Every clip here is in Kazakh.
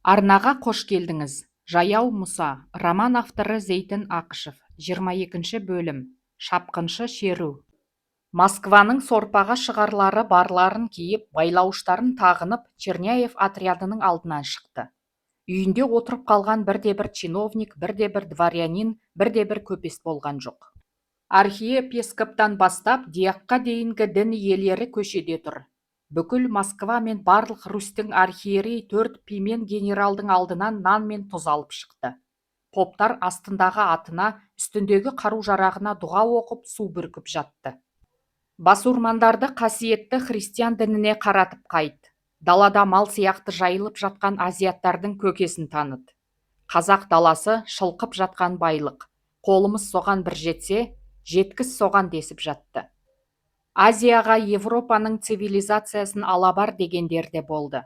Арнаға қош келдіңіз. Жаяу Мұса. Роман авторы Зейтін Ақышев. 22 бөлім. Шапқыншы шеру. Москваның сорпаға шығарлары барларын киіп, байлауыштарын тағынып, Черняев отрядының алдынан шықты. Үйінде отырып қалған бірде-бір чиновник, бірде-бір дворянин, бірде-бір көпес болған жоқ. Архиепископтан бастап, диаққа дейінгі дін иелері көшеде тұр. Бүкіл Москва мен барлық Рустің архиерей 4 пимен генералдың алдынан нан мен тұз алып шықты. Поптар астындағы атына, үстіндегі қару-жарағына дұға оқып, су бүркіп жатты. Басурмандарды қасиетті христиан дініне қаратып қайт. Далада мал сияқты жайылып жатқан азияттардың көкесін таныт. Қазақ даласы шылқып жатқан байлық. Қолымыз соған бір жетсе, жеткіз соған десіп жатты. Азияға Европаның цивилизациясын алабар дегендер де болды.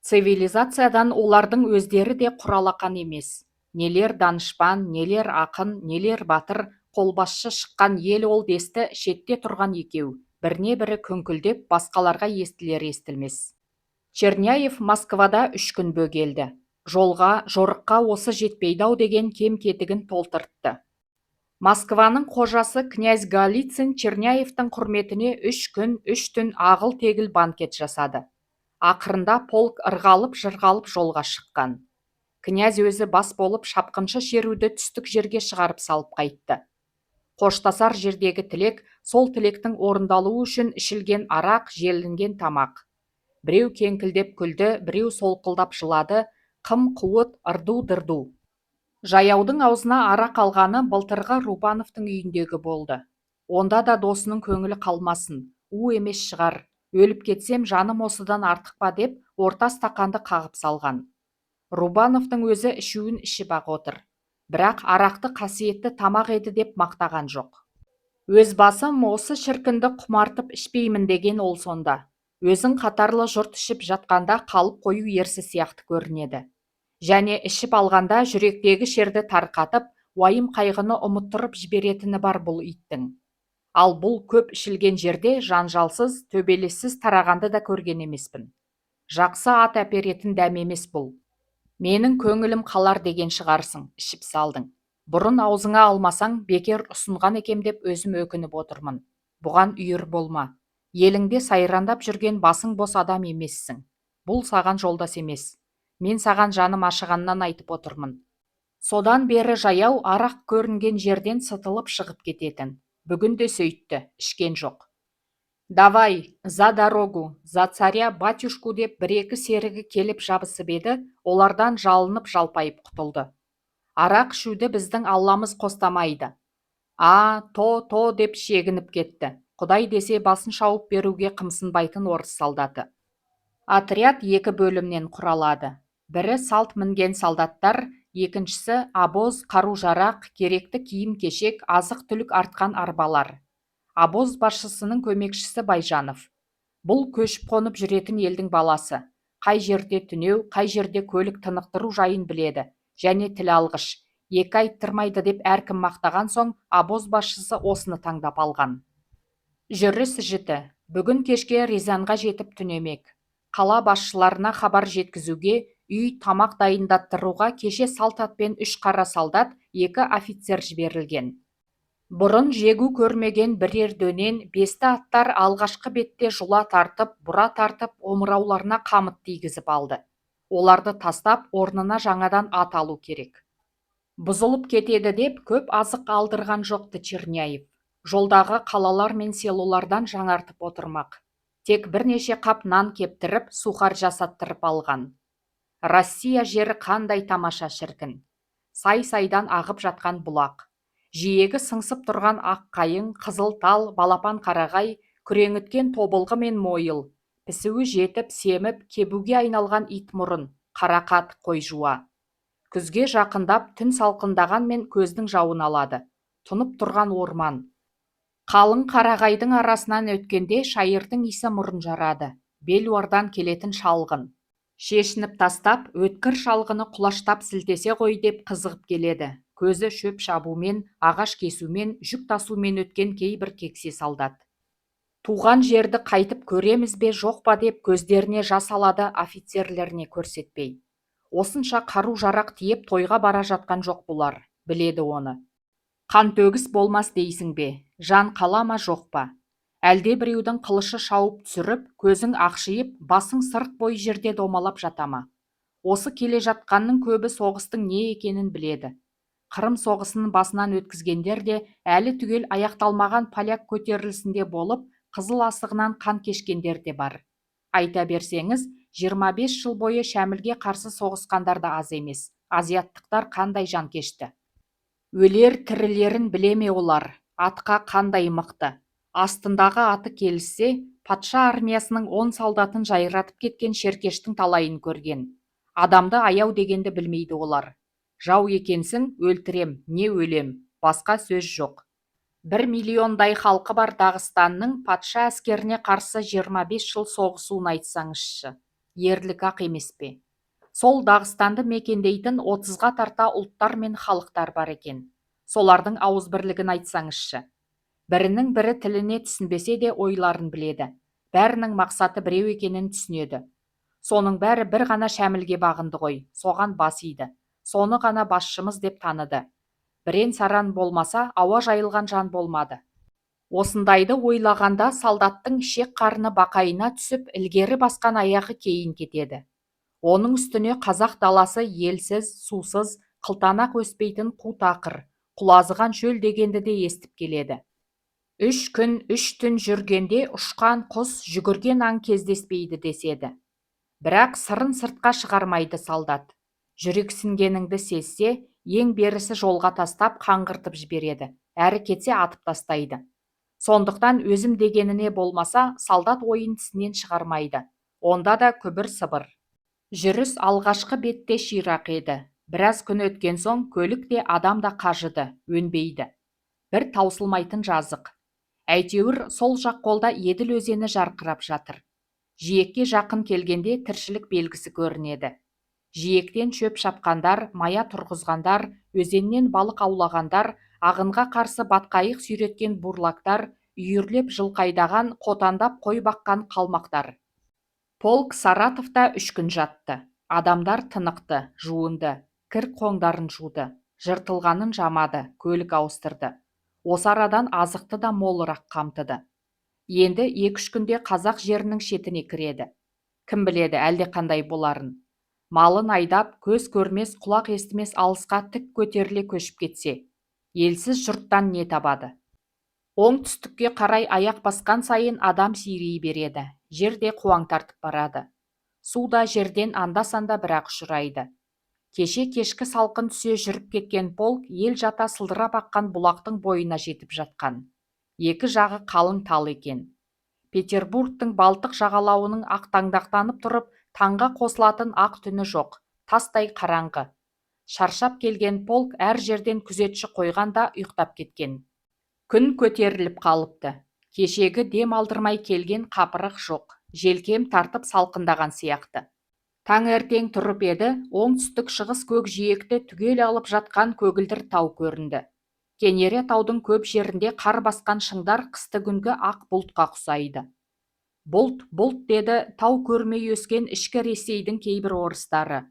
Цивилизациядан олардың өздері де құралақан емес. Нелер данышпан, нелер ақын, нелер батыр, қолбасшы шыққан ел ол десті шетте тұрған екеу. Біріне бірі күңкілдеп, басқаларға естілер естілмес. Черняев Москвада 3 күн бөгелді. Жолға, жорыққа осы жетпейді-ау деген кем-кетігін толтыртты. Москваның қожасы князь Голицын Черняевтің құрметіне 3 күн, 3 түн ағыл-тегіл банкет жасады. Ақырында полк ырғалып-жырғалып жолға шыққан. Князь өзі бас болып шапқыншы шеруді түстік жерге шығарып салып қайтты. Қоштасар жердегі тілек, сол тілектің орындалуы үшін ішілген арақ, желінген тамақ. Біреу кеңкілдеп күлді, біреу солқылдап жылады, қым-қуыт, ырду-дырду. Жаяудың аузына арақ алғаны былтырғы Рубановтың үйіндегі болды. Онда да досының көңілі қалмасын, у емес шығар, өліп кетсем жаным осыдан артық па деп, орта стақанды қағып салған. Рубановтың өзі ішуін ішіп ақ отыр. Бірақ арақты қасиетті тамақ еді деп мақтаған жоқ. Өз басым осы шіркінді құмартып ішпеймін деген ол сонда. Өзің қатарлы жұрт ішіп жатқанда қалып қою ерсі сияқты көрінеді. Және ішіп алғанда жүректегі шерді тарқатып, уайым қайғыны ұмыттырып жіберетіні бар бұл иттің. Ал бұл көп ішілген жерде жанжалсыз, төбелессіз тарағанды да көрген емеспін. Жақсы ат әперетін дәм емес бұл. Менің көңілім қалар деген шығарсың, ішіп салдың. Бұрын аузыңа алмасаң, бекер ұсынған екем деп өзім өкініп отырмын. Бұған үйір болма. Еліңде сайрандап жүрген басың бос адам емессің. Бұл саған жолдас емес. Мен саған жаным ашығаннан айтып отырмын. Содан бері жаяу арақ көрінген жерден сытылып шығып кететін. Бүгін де сөйтті, ішкен жоқ. Давай, за дорогу, за царя батюшку деп бір-екі серігі келіп жабысып еді, олардан жалынып жалпайып құтылды. Арақ ішуді біздің алламыз қостамайды. То деп шегініп кетті. Құдай десе басын шауып беруге қымсынбайтын орыс солдаты. Отряд 2 бөлімнен құралады. Бірі салт мінген солдаттар, екіншісі обоз, қару-жарақ, керекті киім-кешек, азық-түлік артқан арбалар. Обоз басшысының көмекшісі Байжанов. Бұл көшіп қонып жүретін елдің баласы. Қай жерде түнеу, қай жерде көлік тынықтыру жайын біледі. Және тіл алғыш. 2 айттырмайды деп әркім мақтаған соң, обоз басшысы осыны таңдап алған. Жүріс жіті. Бүгін кешке Рязанға жетіп түнемек. Қала басшыларына хабар жеткізуге, үй тамақ дайындаттыруға кеше салт атпен 3 қара солдат, 2 офицер жіберілген. Бұрын жегу көрмеген бірер дөнен, 5 аттар алғашқы бетте жула тартып, бұра тартып, омырауларына қамыт тигізіп алды. Оларды тастап, орнына жаңадан ат алу керек. Бұзылып кетеді деп көп азық алдырған жоқты Черняев. Жолдағы қалалар мен селолардан жаңартып отырмақ. Тек бірнеше қап нан кептіріп, сухар жасаттырып алған. Россия жері қандай тамаша шіркін. Сай-сайдан ағып жатқан бұлақ. Жиегі сыңсып тұрған ақ қайың, қызыл тал, балапан қарағай, күреңіткен тобылғы мен мойыл. Пісуі жетіп, семіп, кебуге айналған ит мұрын, қарақат қой жуа. Күзге жақындап, түн салқындаған мен көздің жауын алады. Тұнып тұрған орман. Қалың қарағайдың арасынан өткенде шайырдың исі мұрын жарады. Белуардан келетін шалғын. Шешініп тастап, өткір шалғыны құлаштап сілтесе ғой деп қызығып келеді. Көзі шөп шабумен, ағаш кесумен, жүк тасумен өткен кейбір кексе солдат. Туған жерді қайтып көреміз бе жоқ па деп көздеріне жас алады офицерлеріне көрсетпей. Осынша қару-жарақ тиеп тойға бара жатқан жоқ бұлар, біледі оны. Қан төгіс болмас дейсің бе, жан қала ма жоқ па? Әлде біреудің қылышы шауып түсіріп, көзің ақшиып, басың сырық бой жерде домалап жата ма? Осы келе жатқанның көбі соғыстың не екенін біледі. Қырым соғысын басынан өткізгендер де әлі түгел аяқталмаған поляк көтерілісінде болып, қызыл асығынан қан кешкендер де бар. Айта берсеңіз, 25 жыл бойы Шәмілге қарсы соғысқандар да аз емес. Азиаттықтар қандай жан кешті. Өлер тірілерін білеме олар, атқа қандай мықты. Астындағы аты келіссе, патша армиясының 10 солдатын жайратып кеткен шеркештің талайын көрген. Адамды аяу дегенді білмейді олар. Жау екенсің, өлтірем, не өлем, басқа сөз жоқ. 1 миллиондай халқы бар Дағыстанның патша әскеріне қарсы 25 жыл соғысуын айтсаңызшы. Ерлік ақ емес пе? Сол Дағыстанды мекендейтін 30-ға тарта ұлттар мен халықтар бар екен. Солардың ауызбірлігін айтсаңызшы. Бірінің бірі тіліне түсінбесе де ойларын біледі. Бәрінің мақсаты біреу екенін түсінеді. Соның бәрі бір ғана Шәмілге бағынды ғой, соған басиды. Соны ғана басшымыз деп таныды. Бірен саран болмаса, ауа жайылған жан болмады. Осындайды ойлағанда солдаттың шек қарны бақайына түсіп, ілгері басқан аяғы кейін кетеді. Оның үстіне қазақ даласы елсіз, сусыз, қылтанақ өспейтін қу тақыр, құлазыған шөл дегенді де естіп келеді. 3 күн, 3 түн жүргенде ұшқан құс, жүгірген аң кездеспейді деседі. Бірақ сырын сыртқа шығармайды солдат. Жүрексінгеніңді сезсе, ең берісі жолға тастап қаңғыртып жібереді. Әрі кетсе атып тастайды. Сондықтан өзім дегеніне болмаса, солдат ойын тісінен шығармайды. Онда да күбір сыбыр. Жүріс алғашқы бетте ширақ еді. Біраз күн өткен соң көлік те адам да қажыды, өнбейді. Бір таусылмайтын жазық. Әйтеуір сол жақ қолда Еділ өзені жарқырап жатыр. Жиекке жақын келгенде тіршілік белгісі көрінеді. Жиектен шөп шапқандар, мая тұрғызғандар, өзеннен балық аулағандар, ағынға қарсы батқайық сүйреткен бурлактар, үйірлеп жылқайдаған, қотандап қой баққан қалмақтар. Полк Саратовта 3 күн жатты. Адамдар тынықты, жуынды, кір қоңдарын жуды, жыртылғанын жамады, көлік ауыстырды. Осы арадан азықты да молырақ қамтыды. Енді 2-3 күнде қазақ жерінің шетіне кіреді. Кім біледі, әлде қандай боларын. Малын айдап, көз көрмес, құлақ естімес алысқа тік көтеріле көшіп кетсе, елсіз жұрттан не табады? Оңтүстікке қарай аяқ басқан сайын адам сирей береді. Жерде қуаң тартып барады. Суда жерден анда-санда бірақ ұшырайды. Кеше кешкі салқын түсе жүріп кеткен полк ел жата сылдырап аққан бұлақтың бойына жетіп жатқан. Екі жағы қалың тал екен. Петербургтың Балтық жағалауының ақтаңдақтанып тұрып, таңға қосылатын ақ түні жоқ, тастай қараңғы. Шаршап келген полк әр жерден күзетші қойғанда ұйықтап кеткен. Күн көтеріліп қалыпты. Кешегі дем алдырмай келген қапырық жоқ, желкем тартып салқындаған сияқты. Таңертең тұрып еді, оңтүстік шығыс көкжиекті түгел алып жатқан көгілдір тау көрінді. Кенере таудың көп жерінде қар басқан шыңдар қысты күнгі ақ бұлтқа ұқсайды. Бұлт, бұлт деді тау көрмей өскен ішкі Ресейдің кейбір орыстары.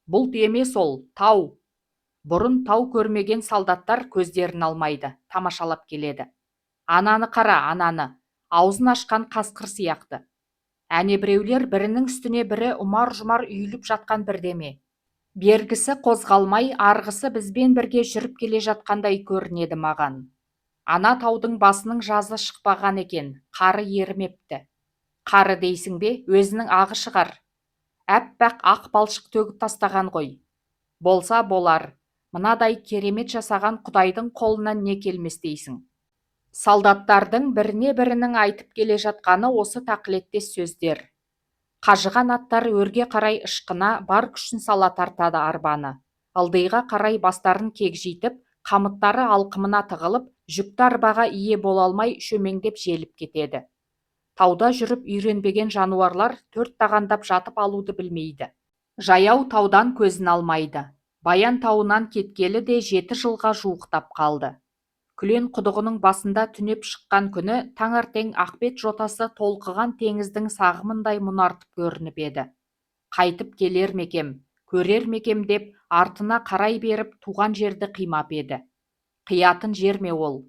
Бұлт емес ол, тау. Бұрын тау көрмеген солдаттар көздерін алмайды, тамашалап келеді. Ананы қара, ананы, аузын ашқан қасқыр сияқты. Әне біреулер бірінің үстіне бірі ұмар-жұмар үйіліп жатқан бірдеме. Бергісі қозғалмай, арғысы бізбен бірге жүріп келе жатқандай көрінеді маған. Ана таудың басының жазы шықпаған екен, қары ерімепті. Қары дейсің бе, өзінің ағы шығар. Әппақ ақ балшық төгіп тастаған ғой. Болса болар, мынадай керемет жасаған Құдайдың қолынан не келмес дейсің. Солдаттардың біріне бірінің айтып келе жатқаны осы тақылеттес сөздер. Қажыған аттар өрге қарай ышқына бар күшін сала тартады арбаны. Ылдиға қарай бастарын кегжейтіп, қамыттары алқымына тығылып, жүкті арбаға ие бола алмай шөмеңдеп желіп кетеді. Тауда жүріп үйренбеген жануарлар төрт тағандап жатып алуды білмейді. Жаяу таудан көзін алмайды. Баян тауынан кеткелі де 7 жылға жуықтап қалды. Күлен құдығының басында түнеп шыққан күні таңертең Ақбет жотасы толқыған теңіздің сағымындай мұнартып көрініп еді. Қайтып келер мекем, көрер мекем деп артына қарай беріп туған жерді қимап еді. Қиятын жер ме ол?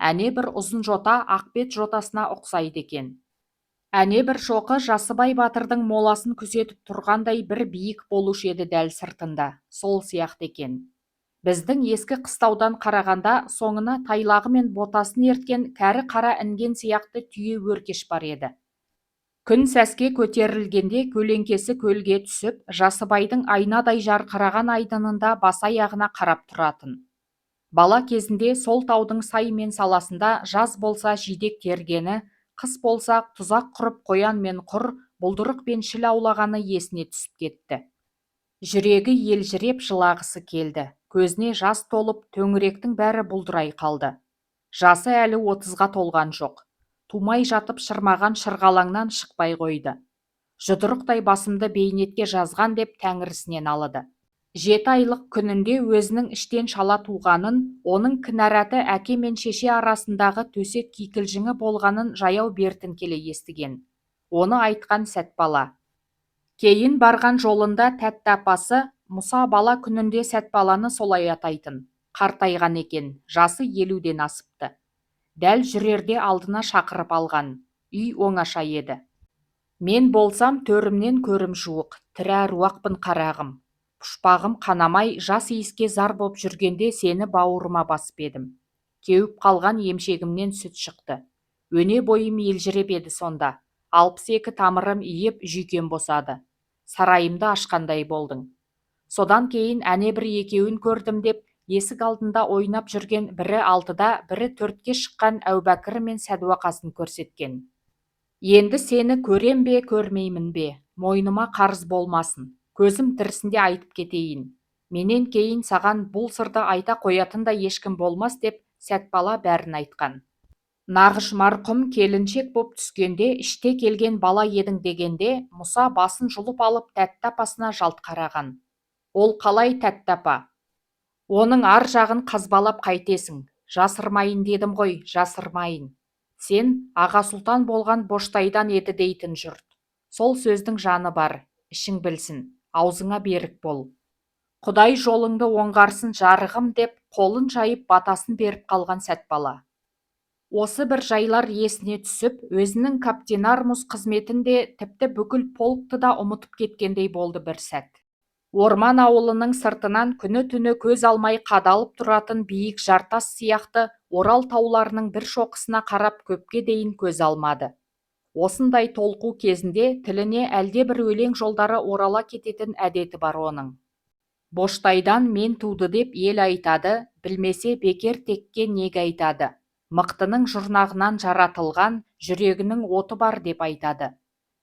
Әне бір ұзын жота Ақбет жотасына ұқсайды екен. Әне бір шоқы Жасыбай батырдың моласын күзетіп тұрғандай бір биік болушы еді дәл сыртында. Сол сияқты екен. Біздің ескі қыстаудан қарағанда соңына тайлағы мен ботасын ерткен кәрі қара інген сияқты түйе өркеш бар еді. Күн сәске көтерілгенде көлеңкесі көлге түсіп, Жасыбайдың айнадай жарқыраған айдынында баса-аяғына қарап тұратын. Бала кезінде сол таудың сай мен саласында жаз болса жидек тергені, қыс болса тұзақ құрып қоян мен құр, бұлдырық пен шіл аулағаны есіне түсіп кетті. Жүрегі елжіреп жылағысы келді. Көзіне жас толып, төңіректің бәрі бұлдырай қалды. Жасы әлі 30-ға толған жоқ. Тумай жатып шырмаған шырғалаңнан шықпай қойды. Жұдырықтай басымды бейнетке жазған деп тәңірісінен алады. 7 айлық күнінде өзінің іштен шала туғанын, оның кінәраты әке мен шеше арасындағы төсек кикілжіңі болғанын жаяу бертін келе естіген. Оны айтқан Сәтбала. Кейін барған жолында тәтті апасы Мұса бала күнінде Сәтбаланы солай атайтын. Қартайған екен, жасы 50-ден асыпты. Дәл жүрерде алдына шақырып алған. Үй оңаша еді. Мен болсам төрімнен көрім жуық, тірі әруақпын қарағым. Пұшпағым қанамай, жас иіске зар боп жүргенде сені бауырыма басып едім. Кеуіп қалған емшегімнен сүт шықты. Өне бойым елжіреп еді сонда. 62 тамырым иіп жүйкем босады. Сарайымды ашқандай болдың. Содан кейін әне бір екеуін көрдім деп, есік алдында ойнап жүрген бірі 6-да, бірі 4-ке шыққан Әубәкір мен Сәдуақасын көрсеткен. Енді сені көрем бе, көрмеймін бе, мойныма қарыз болмасын. Көзім тірісінде айтып кетейін. Менен кейін саған бұл сырды айта қоятында ешкім болмас деп Сәтбала бәрін айтқан. Нағыш марқұм келіншек боп түскенде, іште келген бала едің дегенде, Мұса басын жұлып алып тәтті апасына жалт қараған. Ол қалай тәтті апа? Оның ар жағын қазбалап қайтесің. Жасырмайын дедім ғой, жасырмайын. Сен аға сұлтан болған Боштайдан еді дейтін жұрт. Сол сөздің жаны бар, ішің білсін, аузыңа берік бол. Құдай жолыңды оңғарсын жарығым деп, қолын жайып батасын беріп қалған Сәтбала. Осы бір жайлар есіне түсіп, өзінің каптенармус қызметінде тіпті бүкіл полкты да ұмытып кеткендей болды бір сәт. Орман ауылының сыртынан күні-түні көз алмай қадалып тұратын биік жартас сияқты Орал тауларының бір шоқысына қарап көпке дейін көз алмады. Осындай толқу кезінде тіліне әлде бір өлең жолдары орала кететін әдеті бар оның. Боштайдан мен туды деп ел айтады, білмесе бекер текке неге айтады. Мықтының жұрнағынан жаратылған, жүрегінің оты бар деп айтады.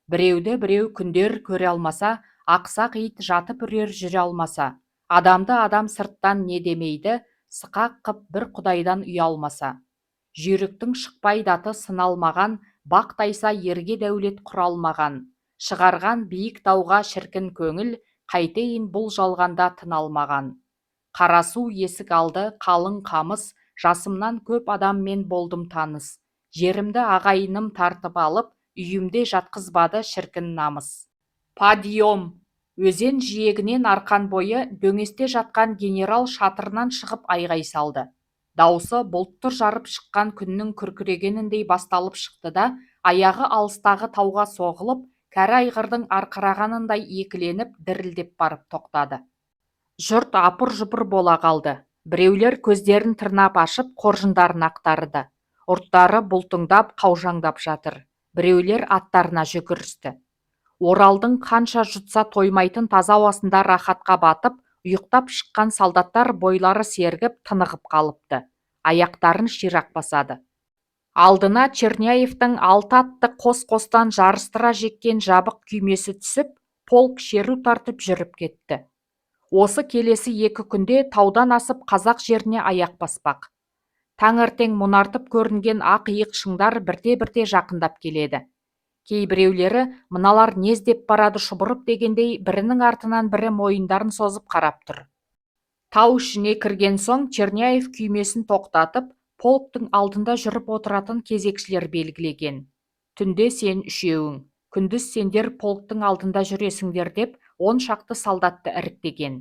Біреуді біреу күндер көре алмаса, ақсақ ит жатып үрер жүре алмаса, адамды адам сырттан не демейді, сықақ қып бір құдайдан ұялмаса. Жүйріктің шықпай даты сыналмаған, бақ тайса ерге дәулет құралмаған. Шығарған биік тауға шіркін көңіл, қайтейін бұл жалғанда тыналмаған. Қарасу есік алды, қалың қамыс, жасымнан көп адаммен болдым таныс. Жерімді ағайыным тартып алып, үйімде жатқызбады шіркін намыс. Падиом! Өзен жиегінен арқан бойы дөңесте жатқан генерал шатырынан шығып айғай салды. Даусы бұлтты жарып шыққан күннің күркірегеніндей басталып шықты да, аяғы алыстағы тауға соғылып, кәрі айғырдың арқырағанындай екіленіп, дірілдеп барып тоқтады. Жұрт апыр-жұпыр бола қалды. Біреулер көздерін тырнап ашып, қоржындарын ақтарды. Ұрттары бұлтыңдап, қаужаңдап жатыр. Біреулер аттарына жүгірісті. Оралдың қанша жұтса тоймайтын таза ауасында рахатқа батып, ұйықтап шыққан солдаттар бойлары сергіп, тынығып қалыпты. Аяқтарын ширақ басады. Алдына Черняевтің 6 атты қос-қостан жарыстыра жеккен жабық күймесі түсіп, полк шеру тартып жүріп кетті. Осы келесі 2 күнде таудан асып қазақ жеріне аяқ баспақ. Таңертең мұнартып көрінген ақ иық шыңдар бірте-бірте жақындап келеді. Кейбіреулері мыналар не іздеп барады шұбырып дегендей бірінің артынан бірі мойындарын созып қарап тұр. Тау ішіне кірген соң Черняев күймесін тоқтатып, полктың алдында жүріп отыратын кезекшілер белгілеген. Түнде сен үшеуің, күндіз сендер полктың алдында жүресіңдер деп, 10 шақты солдатты іріктеген.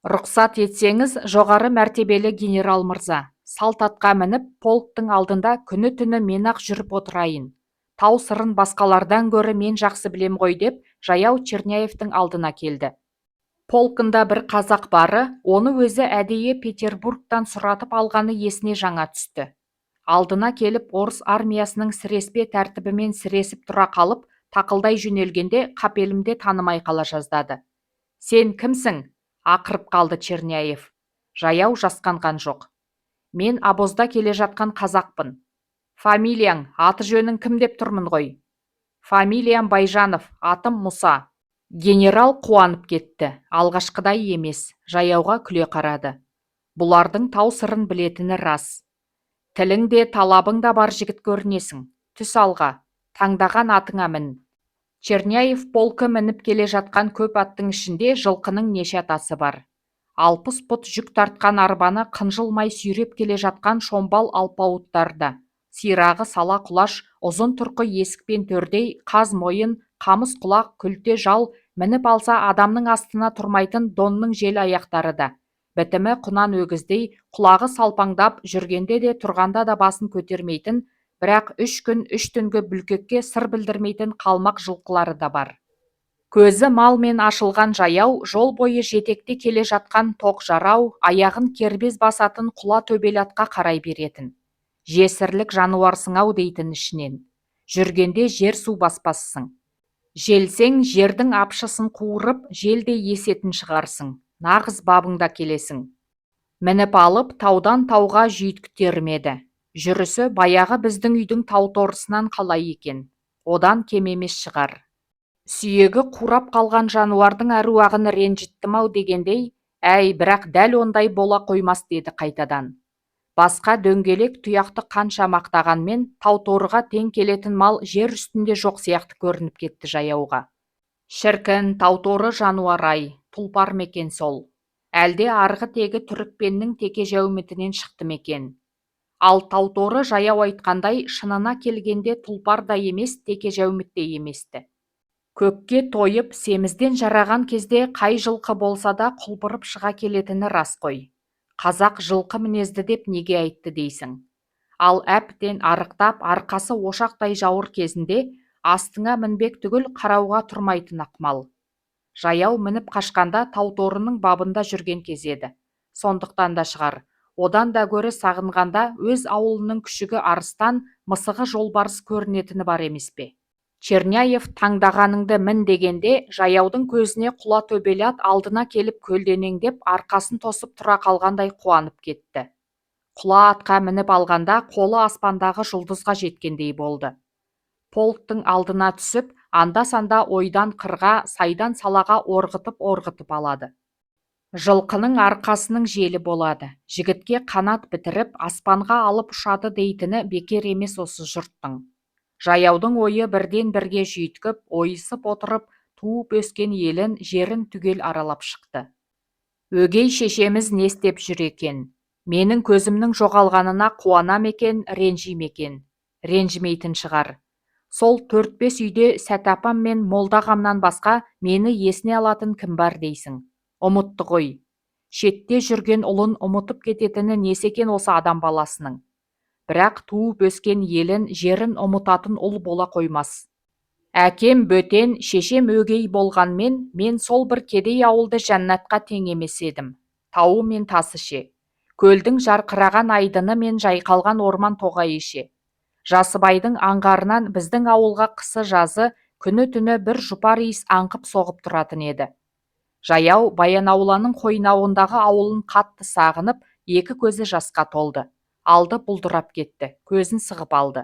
Рұқсат етсеңіз, жоғары мәртебелі генерал мырза, салт атқа мініп, полктың алдында күні-түні мен-ақ жүріп отырайын. Тау сырын басқалардан гөрі мен жақсы білем ғой деп, жаяу Черняевтің алдына келді. Полкында бір қазақ бары, оны өзі әдейі Петербургтан сұратып алғаны есіне жаңа түсті. Алдына келіп, орыс армиясының сіреспе тәртібімен сіресіп тұра қалып, тақылдай жөнелгенде қапелімде танымай қала жаздады. Сен кімсің? Ақырып қалды Черняев. Жаяу жасқанған жоқ. Мен обозда келе жатқан қазақпын. Фамилияң, аты жөнің кім деп тұрмын ғой? Фамилиям Байжанов, атым Мұса. Генерал қуанып кетті. Алғашқыдай емес, жаяуға күле қарады. Бұлардың тау сырын білетіні рас. Тілің де талабың да бар жігіт көрінесің. Түс алға, таңдаған атыңа мін. Черняев полкі мініп келе жатқан көп аттың ішінде жылқының неше атасы бар. 60 пұт жүк тартқан арбаны қынжылмай сүйреп келе жатқан шомбал алпауыттарда. Сирағы сала құлаш, ұзын тұрқы есікпен төрдей, қаз мойын, қамыс құлақ, күлте жал, мініп алса адамның астына тұрмайтын донның жел аяқтары да. Бітімі құнан өгіздей, құлағы салпаңдап, жүргенде де тұрғанда да басын көтермейтін, бірақ 3 күн 3 түнгі бүлкекке сыр білдірмейтін қалмақ жылқылары да бар. Көзі малмен ашылған жаяу, жол бойы жетекте келе жатқан тоқ жарау, аяғын кербез басатын құла төбел атқа қарай беретін. Жесірлік жануарсың-ау дейтін ішінен. Жүргенде жер су баспассың. Желсең, жердің апшысын қуырып, желде есетін шығарсың. Нағыз бабыңда келесің. Мініп алып, таудан тауға жүйткітермеді. Жүрісі баяғы біздің үйдің тау торысынан қалай екен. Одан кем емес шығар. Сүйегі қурап қалған жануардың әруағын ренжіттім-ау дегендей, әй, бірақ дәл ондай бола қоймас деді қайтадан. Басқа дөңгелек тұяқты қанша мақтағанмен, тауторыға тең келетін мал жер үстінде жоқ сияқты көрініп кетті жаяуға. Шіркін, тауторы жануар-ай, тұлпар мекен сол. Әлде арғы тегі түрікпеннің теке жәумітінен шықты мекен. Ал тауторы жаяу айтқандай, шынына келгенде тұлпар да емес, теке жәуміт те еместі. Көкке тойып, семізден жараған кезде қай жылқы болса да құлпырып шыға келетіні рас қой. Қазақ жылқы мінезді деп неге айтты дейсің. Ал әптен арықтап, арқасы ошақтай жауыр кезінде астыңа мінбек түгіл қарауға тұрмайтын ақмал. Жаяу мініп қашқанда тауторының бабында жүрген кезеді. Сондықтан да шығар, одан да гөрі сағынғанда өз ауылының күшігі арыстан, мысығы жолбарыс көрінетіні бар емес пе? Черняев таңдағаныңды мін дегенде, жаяудың көзіне құла төбел ат алдына келіп көлденеңдеп, арқасын тосып тұра қалғандай қуанып кетті. Құла атқа мініп алғанда қолы аспандағы жұлдызға жеткендей болды. Полктың алдына түсіп, анда-санда ойдан қырға, сайдан салаға орғытып алады. Жылқының арқасының желі болады. Жігітке қанат бітіріп, аспанға алып ұшады дейтіні бекер емес осы жұрттың. Жаяудың ойы бірден бірге жүйткіп, ойысып отырып, туып өскен елін, жерін түгел аралап шықты. Өгей шешеміз не істеп жүр екен? Менің көзімнің жоғалғанына қуанам екен, ренжим екен. Ренжімейтін шығар. Сол 4-5 үйде Сәтапам мен Молдағамнан басқа мені есіне алатын кім бар дейсің? Ұмытты ғой. Шетте жүрген ұлын ұмытып кететіні несі екен осы адам баласының? Бірақ туып өскен елін, жерін ұмытатын ұл бола қоймас. Әкем бөтен, шешем өгей болғанмен, мен сол бір кедей ауылды жәннатқа тең емес едім. Тауы мен тасы ше. Көлдің жарқыраған айдыны мен жайқалған орман тоғайы ше. Жасыбайдың аңғарынан біздің ауылға қысы жазы, күні-түні бір жұпар иіс аңқып соғып тұратын еді. Жаяу Баянауланың қойнауындағы ауылын қатты сағынып, екі көзі жасқа толды. Алды бұлдырап кетті, көзін сығып алды.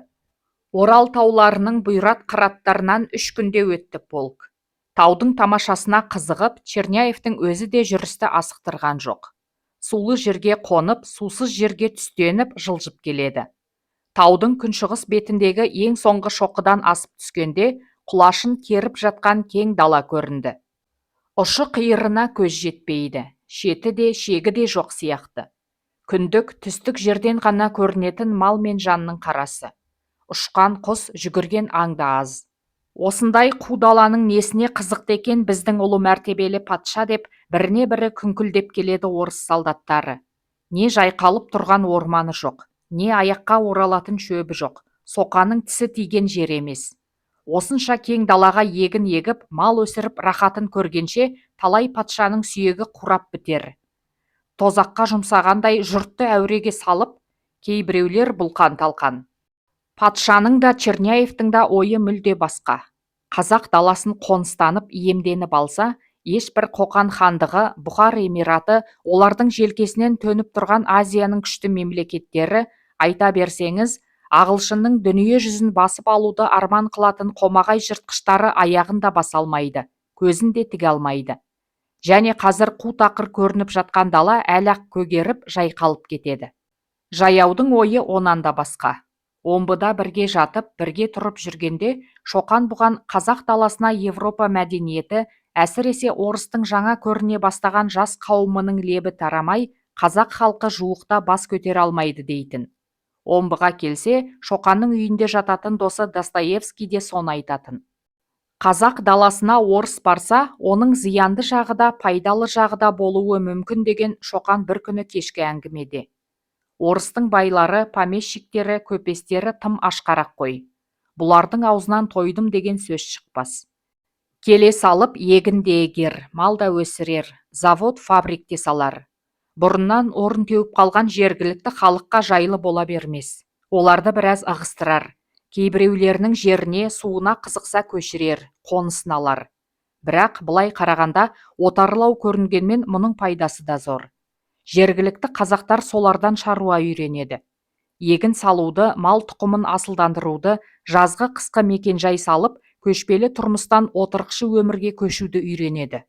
Орал тауларының бұйрат қыраттарынан 3 күнде өтті полк. Таудың тамашасына қызығып, Черняевтің өзі де жүрісті асықтырған жоқ. Сулы жерге қонып, сусыз жерге түстеніп, жылжып келеді. Таудың күншығыс бетіндегі ең соңғы шоқыдан асып түскенде, құлашын керіп жатқан кең дала көрінді. Ұшы қиырына көз жетпейді, шеті де шегі де жоқ сияқты. Күндік, түстік жерден ғана көрінетін мал мен жанның қарасы. Ұшқан құс, жүгірген аң да аз. Осындай қу даланың несіне қызықты екен біздің ұлы мәртебелі патша деп біріне бірі күңкілдеп келеді орыс солдаттары. Не жайқалып тұрған орманы жоқ, не аяққа оралатын шөбі жоқ, соқаның тісі тиген жер емес. Осынша кең далаға егін егіп, мал өсіріп рахатын көргенше, талай патшаның сүйегі қурап бітер. Тозаққа жұмсағандай жұртты әуреге салып, кейбіреулер бұлқан-талқан. Патшаның да Черняевтің да ойы мүлде басқа. Қазақ даласын қоныстанып иемденіп алса, ешбір Қоқан хандығы, Бұхар Эмираты, олардың желкесінен төніп тұрған Азияның күшті мемлекеттері, айта берсеңіз, ағылшынның дүние жүзін басып алуды арман қылатын қомағай жыртқыштары аяғын да баса алмайды, көзін де тіге алмайды. Және қазір қу тақыр көрініп жатқан дала әлі-ақ көгеріп, жайқалып кетеді. Жаяудың ойы онан да басқа. Омбыда бірге жатып, бірге тұрып жүргенде, Шоқан бұған қазақ даласына Европа мәдениеті, әсіресе орыстың жаңа көріне бастаған жас қауымының лебі тарамай, қазақ халқы жуықта бас көтере алмайды дейтін. Омбыға келсе, Шоқанның үйінде жататын досы Достоевский де соны айтатын. Қазақ даласына орыс барса, оның зиянды жағы да, пайдалы жағы да болуы мүмкін деген Шоқан бір күні кешкі әңгімеде. Орыстың байлары, помещиктері, көпестері тым ашқарақ қой. Бұлардың аузынан тойдым деген сөз шықпас. Келе салып егін де егер, мал да өсірер, завод, фабрик те салар. Бұрыннан орын теуіп қалған жергілікті халыққа жайлы бола бермес. Оларды біраз ығыстырар. Кейбіреулерінің жеріне, суына қызықса көшірер, қонысын алар. Бірақ былай қарағанда отарлау көрінгенмен мұның пайдасы да зор. Жергілікті қазақтар солардан шаруа үйренеді. Егін салуды, мал тұқымын асылдандыруды, жазғы қысқы мекенжай салып, көшпелі тұрмыстан отырықшы өмірге көшуді үйренеді.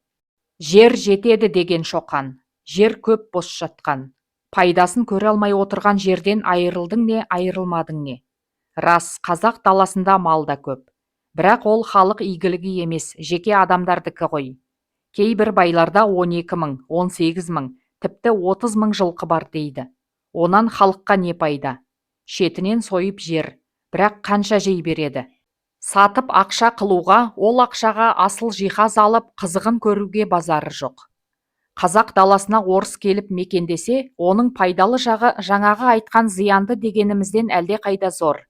Жер жетеді деген Шоқан. Жер көп бос жатқан. Пайдасын көре алмай отырған жерден айырылдың не, айырылмадың не? Рас, қазақ даласында мал да көп. Бірақ ол халық игілігі емес, жеке адамдардікі ғой. Кейбір байларда 12 мың, 18 мың, тіпті 30 мың жылқы бар дейді. Онан халыққа не пайда? Шетінен сойып жер, бірақ қанша жей береді? Сатып ақша қылуға, ол ақшаға асыл жиһаз алып, қызығын көруге базары жоқ. Қазақ даласына орыс келіп мекендесе, оның пайдалы жағы жаңағы айтқан зиянды дегенімізден әлде қайда зор.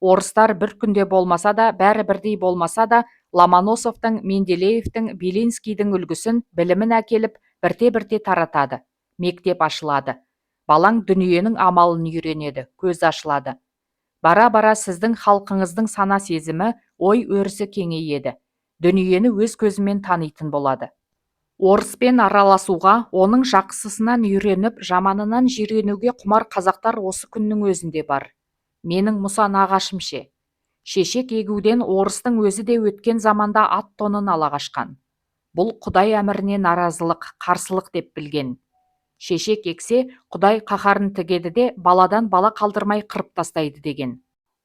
Орыстар бір күнде болмаса да, бәрі бірдей болмаса да, Ломоносовтың, Менделеевтің, Белинскийдің үлгісін, білімін әкеліп, бірте-бірте таратады. Мектеп ашылады. Балаң дүниенің амалын үйренеді, көз ашылады. Бара-бара сіздің халқыңыздың сана сезімі, ой өрісі кеңейеді. Дүниені өз көзімен танитын болады. Орыспен араласуға, оның жақсысынан үйреніп, жаманынан жиренуге құмар қазақтар осы күннің өзінде бар. Менің Мұса нағашым ше. Шешек егуден орыстың өзі де өткен заманда ат тонын ала қашқан. Бұл Құдай әміріне наразылық, қарсылық деп білген. Шешек ексе, Құдай қаһарын тігеді де, баладан бала қалдырмай қырып тастайды деген.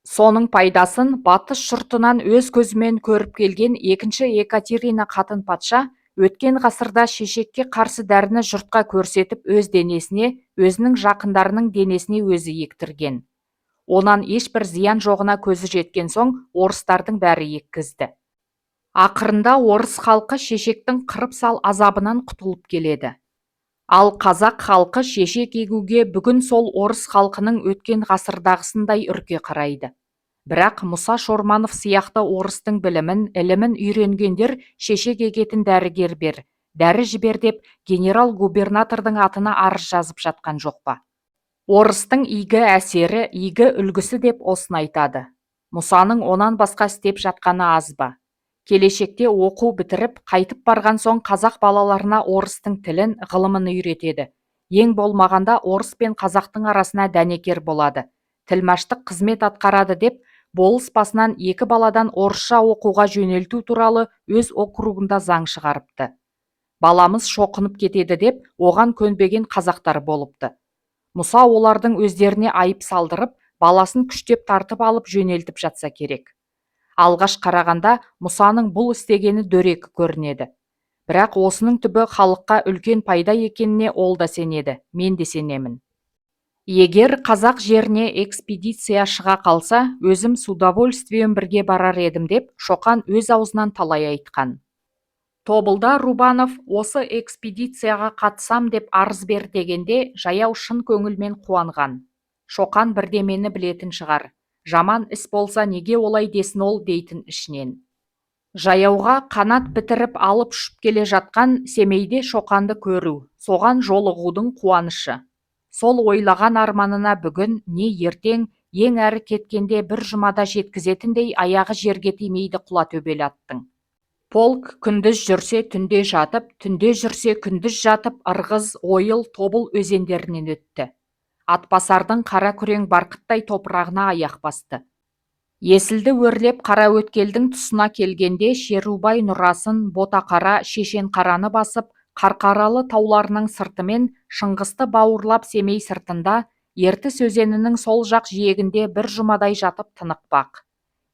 Соның пайдасын батыс жұртынан өз көзімен көріп келген екінші Екатерина қатын патша, өткен ғасырда шешекке қарсы дәріні жұртқа көрсетіп, өз денесіне, өзінің жақындарының денесіне өзі ектірген. Онан ешбір зиян жоғына көзі жеткен соң, орыстардың бәрі еккізді. Ақырында орыс халқы шешектің қырып сал азабынан құтылып келеді. Ал қазақ халқы шешек егуге бүгін сол орыс халқының өткен ғасырдағысындай үрке қарайды. Бірақ Мұса Шорманов сияқты орыстың білімін, ілімін үйренгендер шешек егетін дәрігер бер, дәрі жібер деп генерал-губернатордың атына арыз жазып жатқан жоқ па? Орыстың игі әсері, игі үлгісі деп осын айтады. Мұсаның онан басқа істеп жатқаны аз ба? Келешекте оқу бітіріп, қайтып барған соң қазақ балаларына орыстың тілін, ғылымын үйретеді. Ең болмағанда орыс пен қазақтың арасына дәнекер болады. Тілмаштық қызмет атқарады деп, болыс басынан 2 баладан орысша оқуға жөнелту туралы өз округында заң шығарыпты. Баламыз шоқынып кетеді деп, оған көнбеген қазақтар болыпты. Мұса олардың өздеріне айып салдырып, баласын күштеп тартып алып жөнелтіп жатса керек. Алғаш қарағанда Мұсаның бұл істегені дөрекі көрінеді. Бірақ осының түбі халыққа үлкен пайда екеніне ол да сенеді, мен де сенемін. Егер қазақ жеріне экспедиция шыға қалса, өзім с удовольствием бірге барар едім деп Шоқан өз аузынан талай айтқан. Тобылда Рубанов осы экспедицияға қатысам деп арыз бер дегенде, жаяу шын көңілмен қуанған. Шоқан бірдемені білетін шығар. Жаман іс болса неге олай десін ол дейтін ішінен. Жаяуға қанат бітіріп алып ұшып келе жатқан Семейде Шоқанды көру, соған жолығудың қуанышы. Сол ойлаған арманына бүгін не ертең ең әрі кеткенде бір жұмада жеткізетіндей аяғы жерге тимейді Құлатөбел аттың. Полк күндіз жүрсе түнде жатып, түнде жүрсе күндіз жатып, Ырғыз, Ойыл, Тобыл өзендерінен өтті. Атбасардың қара күрең барқыттай топырағына аяқ басты. Есілді өрлеп Қараөткелдің тұсына келгенде Шерубай нұрасын, Ботақара, Шешенқараны басып, Қарқаралы тауларының сыртымен Шыңғысты бауырлап Семей сыртында, Ертіс өзенінің сол жақ жиегінде бір жұмадай жатып тынықпақ.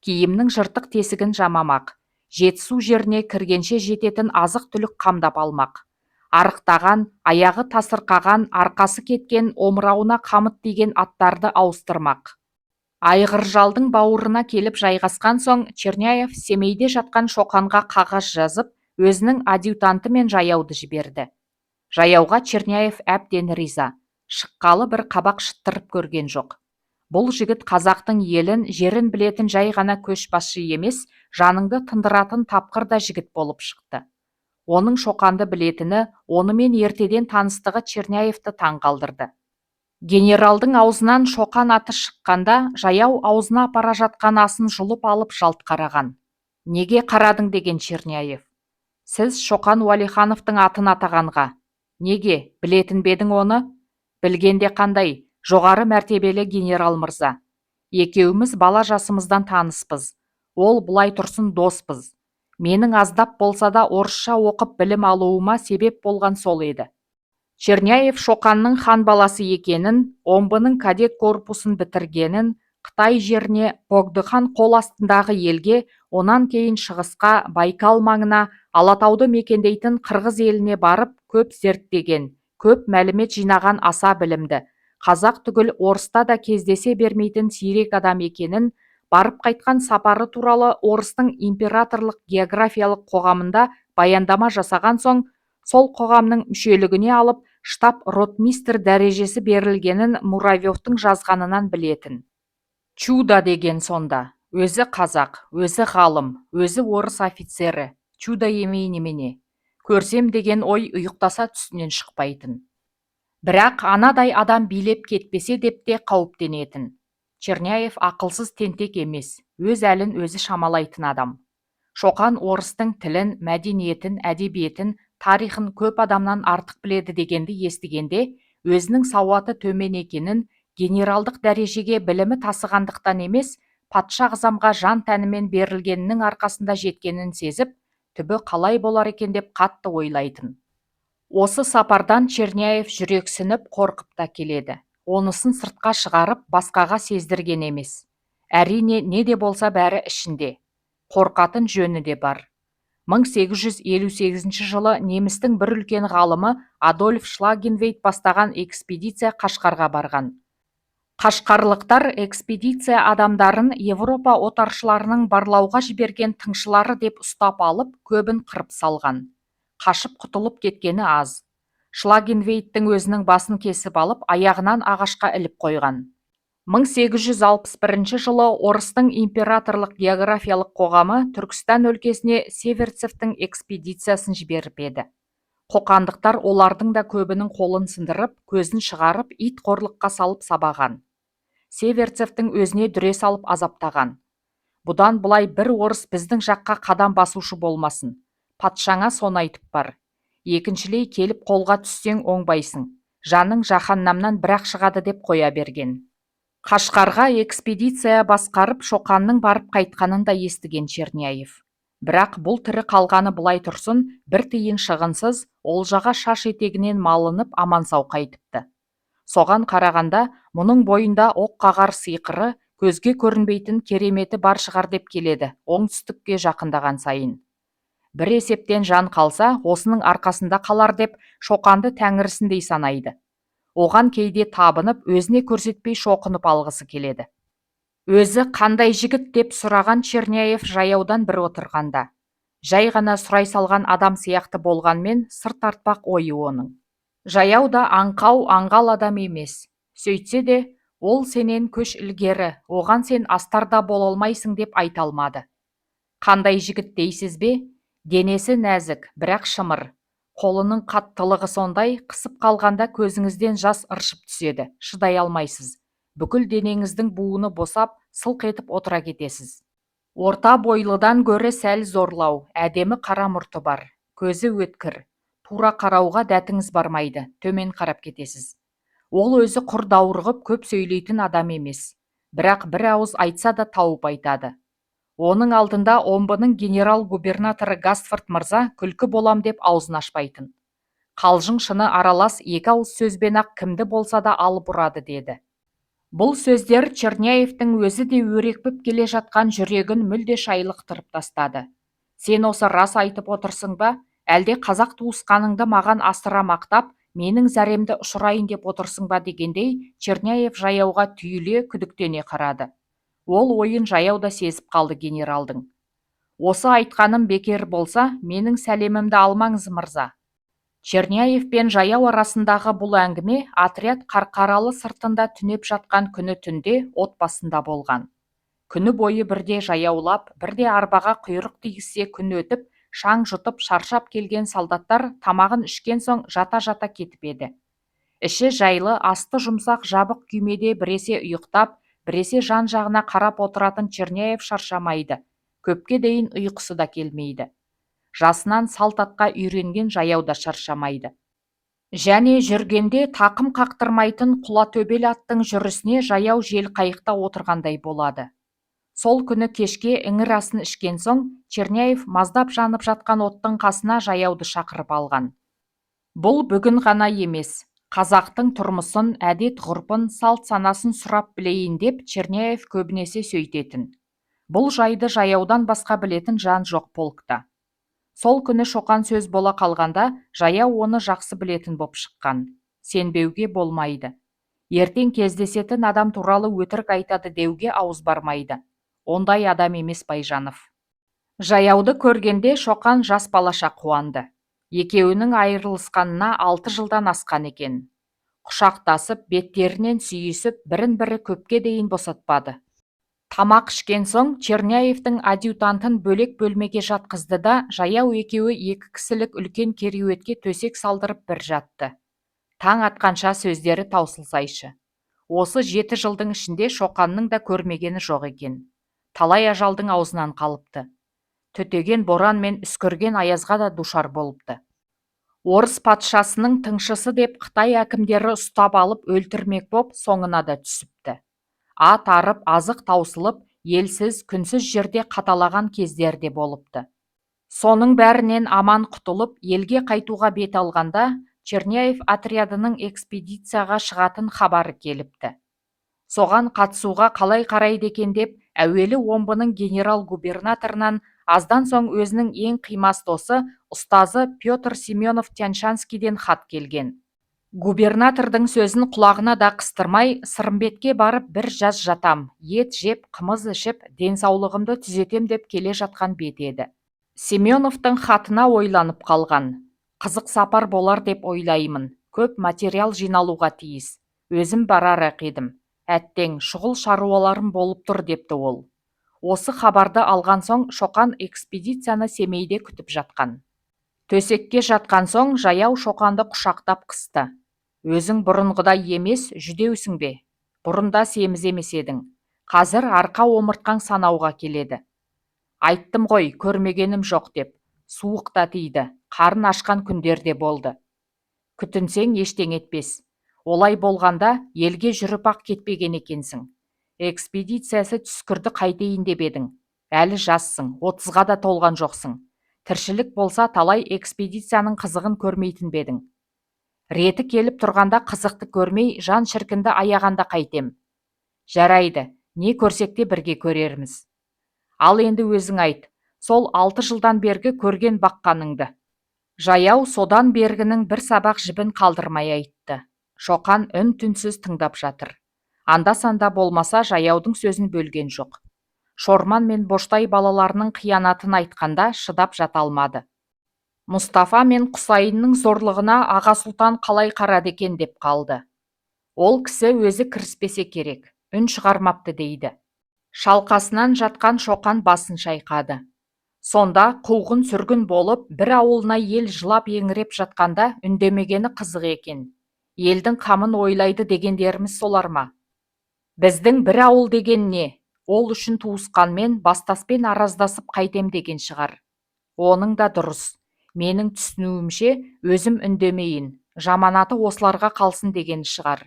Киімнің жыртық тесігін жамамақ. Жетісу жеріне кіргенше жететін азық-түлік қамдап алмақ. Арықтаған, аяғы тасырқаған, арқасы кеткен, омырауына қамыт тиген аттарды ауыстырмақ. Айғыржалдың бауырына келіп жайғасқан соң, Черняев Семейде жатқан Шоқанға қағаз жазып, өзінің адъютанты мен жаяуды жіберді. Жаяуға Черняев әбден риза. Шыққалы бір қабақ шыттырып көрген жоқ. Бұл жігіт қазақтың елін, жерін білетін жай ғана көшбасшы емес, жаныңды тындыратын тапқыр да жігіт болып шықты. Оның Шоқанды білетіні, онымен ертеден таныстығы Черняевті таң қалдырды. Генералдың аузынан Шоқан аты шыққанда, жаяу аузына апара жатқан асын жұлып алып жалт қараған. Неге қарадың деген Черняев. Сіз Шоқан Уәлихановтың атын атағанға. Неге, білетін бедің оны? Білгенде қандай, жоғары мәртебелі генерал мырза. Екеуміз бала жасымыздан таныспыз. Ол бұлай тұрсын доспыз. Менің аздап болса да орысша оқып білім алуыма себеп болған сол еді. Черняев Шоқанның хан баласы екенін, омбының кадет корпусын бітіргенін, Қытай жеріне, Богдыхан қол астындағы елге, онан кейін шығысқа, Байкал маңына, Алатауды мекендейтін қырғыз еліне барып, көп зерттеген, көп мәлімет жинаған аса білімді, қазақ түгіл орыста да кездесе бермейтін сирек адам екенін, барып қайтқан сапары туралы орыстың императорлық географиялық қоғамында баяндама жасаған соң, сол қоғамның мүшелігіне алып, штаб ротмистр дәрежесі берілгенін Муравьевтың жазғанынан білетін. Чудо деген сонда. Өзі қазақ, өзі ғалым, өзі орыс офицері. Чудо емей немене. Көрсем деген ой ұйықтаса түсінен шықпайтын. Бірақ анадай адам билеп кетпесе деп те қауіптенетін. Черняев ақылсыз тентек емес, өз әлін өзі шамалайтын адам. Шоқан орыстың тілін, мәдениетін, әдебиетін, тарихын көп адамнан артық біледі дегенді естігенде, өзінің сауаты төмен екенін, генералдық дәрежеге білімі тасығандықтан емес, патша ағзамға жан тәнімен берілгенінің арқасында жеткенін сезіп, түбі қалай болар екен деп қатты ойлайтын. Осы сапардан Черняев жүрексініп қорқып та келеді. Онысын сыртқа шығарып, басқаға сездірген емес. Әрине, не де болса бәрі ішінде. Қорқатын жөні де бар. 1858 жылы немістің бір үлкен ғалымы Адольф Шлагенвейт бастаған экспедиция Қашқарға барған. Қашқарлықтар экспедиция адамдарын Европа отаршыларының барлауға жіберген тыңшылары деп ұстап алып, көбін қырып салған. Қашып құтылып кеткені аз. Шлагенвейттің өзінің басын кесіп алып, аяғынан ағашқа іліп қойған. 1861 жылы орыстың императорлық географиялық қоғамы Түркістан өлкесіне Северцевтің экспедициясын жіберіп еді. Қоқандықтар олардың да көбінің қолын сындырып, көзін шығарып, ит қорлыққа салып сабаған. Северцевтің өзіне дүре салып азаптаған. Бұдан бұлай бір орыс біздің жаққа қадам басушы болмасын. Патшаңа соны айтып бар. Екіншілей келіп қолға түссең оңбайсың. Жаның жаһаннамнан бірақ шығады деп қоя берген. Қашқарға экспедиция басқарып Шоқанның барып қайтқанын да естіген Черняев. Бірақ бұл тірі қалғаны бұлай тұрсын, бір тиын шығынсыз, олжаға шаш етегінен малынып аман сау қайтыпты. Соған қарағанда, мұның бойында оқ қағар сиқыры, көзге көрінбейтін кереметі бар шығар деп келеді, оңтүстікке жақындаған сайын. Бір есептен жан қалса, осының арқасында қалар деп Шоқанды тәңірісіндей санайды. Оған кейде табынып, өзіне көрсетпей шоқынып алғысы келеді. Өзі қандай жігіт деп сұраған Черняев жаяудан бір отырғанда. Жай ғана сұрай салған адам сияқты болғанмен, сыр тартпақ ойы оның. Жаяу да аңқау, аңғал адам емес. Сөйтсе де, ол сенен көш ілгері, оған сен астарда бола алмайсың деп айта алмады. Қандай жігіт дейсіз бе? Денесі нәзік, бірақ шымыр. Қолының қаттылығы сондай, қысып қалғанда көзіңізден жас ыршып түседі, шыдай алмайсыз. Бүкіл денеңіздің буыны босап, сылқ етіп отыра кетесіз. Орта бойлыдан гөрі сәл зорлау, әдемі қара мұрты бар. Көзі өткір. Тура қарауға дәтіңіз бармайды, төмен қарап кетесіз. Ол өзі құр даурығып көп сөйлейтін адам емес. Бірақ бір ауыз айтса да тауып айтады. Оның алдында омбының генерал-губернаторы Гастфорд мырза күлкі болам деп аузын ашпайтын. Қалжың шыны аралас екі ауыз сөзбен-ақ кімді болса да алып ұрады деді. Бұл сөздер Черняевтің өзі де өрекпіп келе жатқан жүрегін мүлде шайлықтырып тастады. Сен осы рас айтып отырсың ба, әлде қазақ туысқаныңды маған асыра мақтап, менің зәремді ұшырайын деп отырсың ба дегендей, Черняев жаяуға түйіле күдіктене қарады. Ол ойын жаяу да сезіп қалды генералдың. Осы айтқаным бекер болса, менің сәлемімді алмаңыз мырза. Черняев пен жаяу арасындағы бұл әңгіме отряд Қарқаралы сыртында түнеп жатқан күні түнде отбасында болған. Күні бойы бірде жаяулап, бірде арбаға құйрық тигізсе күн өтіп, шаң жұтып шаршап келген солдаттар тамағын ішкен соң жата-жата кетіп еді. Іші жайлы, асты жұмсақ жабық күймеде біресе ұйықтап, біресе жан жағына қарап отыратын Черняев шаршамайды. Көпке дейін ұйқысы да келмейді. Жасынан салт атқа үйренген жаяу да шаршамайды. Және жүргенде тақым қақтырмайтын құла төбел аттың жүрісіне жаяу жел қайықта отырғандай болады. Сол күні кешке іңір асын ішкен соң, Черняев маздап жанып жатқан оттың қасына жаяуды шақырып алған. Бұл бүгін ғана емес. Қазақтың тұрмысын, әдет ғұрпын, салт санасын сұрап білейін деп Черняев көбінесе сөйтетін. Бұл жайды жаяудан басқа білетін жан жоқ полкта. Сол күні шоқан сөз бола қалғанда, жаяу оны жақсы білетін боп шыққан. Сенбеуге болмайды. Ертең кездесетін адам туралы өтірік айтады деуге ауыз бармайды. Ондай адам емес Байжанов. Жаяуды көргенде шоқан жас балаша қуанды. Екеуінің айырылысқанына 6 жылдан асқан екен. Құшақтасып, беттерінен сүйісіп, бірін-бірі көпке дейін босатпады. Тамақ ішкен соң Черняевтің адъютантын бөлек бөлмеге жатқызды да, жаяу екеуі 2 кісілік үлкен кереуетке төсек салдырып бір жатты. Таң атқанша сөздері таусылсайшы. Осы 7 жылдың ішінде Шоқанның да көрмегені жоқ екен. Талай ажалдың аузынан қалыпты. Төтеген боран мен үскірген аязға да душар болыпты. Орыс патшасының тыңшысы деп Қытай әкімдері ұстап алып өлтірмек боп соңына да түсіпті. Ат арып, азық таусылып, елсіз, күнсіз жерде қаталаған кездерде болыпты. Соның бәрінен аман құтылып, елге қайтуға бет алғанда, Черняев отрядының экспедицияға шығатын хабары келіпті. Соған қатысуға қалай қарайды екен деп, әуелі омбының генерал-губернаторынан, аздан соң өзінің ең қимас досы, ұстазы Петр Семенов Тяньшанскийден хат келген. Губернатордың сөзін құлағына да қыстырмай, Сырымбетке барып бір жаз жатам, ет жеп, қымыз ішіп, денсаулығымды түзетем деп келе жатқан бет еді. Семеновтың хатына ойланып қалған. Қызық сапар болар деп ойлаймын. Көп материал жиналуға тиіс. Өзім барар ақидым. Әттең, шұғыл шаруаларым болып тұр депті ол. Осы хабарды алған соң Шоқан экспедицияны Семейде күтіп жатқан. Төсекке жатқан соң жаяу Шоқанды құшақтап қысты. Өзің бұрынғыдай емес, жүдеусің бе? Бұрында семіз емес едің. Қазір арқа омыртқаң санауға келеді. Айттым ғой, көрмегенім жоқ деп. Суық та тиді, қарын ашқан күндерде болды. Күтінсең ештеңе етпес. Олай болғанда елге жүріп-ақ кетпеген екенсің. Экспедициясы түскірді қайтейін деп едің. Әлі жассың, 30-ға да толған жоқсың. Тіршілік болса талай экспедицияның қызығын көрмейтін бедің. Реті келіп тұрғанда қызықты көрмей, жан шіркінді аяғанда қайтем. Жарайды, не көрсекте бірге көрерміз. Ал енді өзің айт, сол 6 жылдан бергі көрген баққаныңды. Жаяу содан бергінің бір сабақ жібін қалдырмай айтты. Шоқан үн-түнсіз тыңдап жатыр. Анда-санда болмаса жаяудың сөзін бөлген жоқ. Шорман мен Боштай балаларының қиянатын айтқанда шыдап жата алмады. Мұстафа мен Құсайынның зорлығына аға сұлтан қалай қарады екен деп қалды. Ол кісі өзі кіріспесе керек, үн шығармапты дейді. Шалқасынан жатқан Шоқан басын шайқады. Сонда қуғын сүргін болып, бір ауылына ел жылап еңіреп жатқанда үндемегені қызық екен. Елдің қамын ойлайды дегендеріміз солар ма? Біздің бір ауыл деген не? Ол үшін туысқанмен бастаспен араздасып қайтем деген шығар. Оның да дұрыс. Менің түсінуімше, өзім үндемейін, жаманаты осыларға қалсын деген шығар.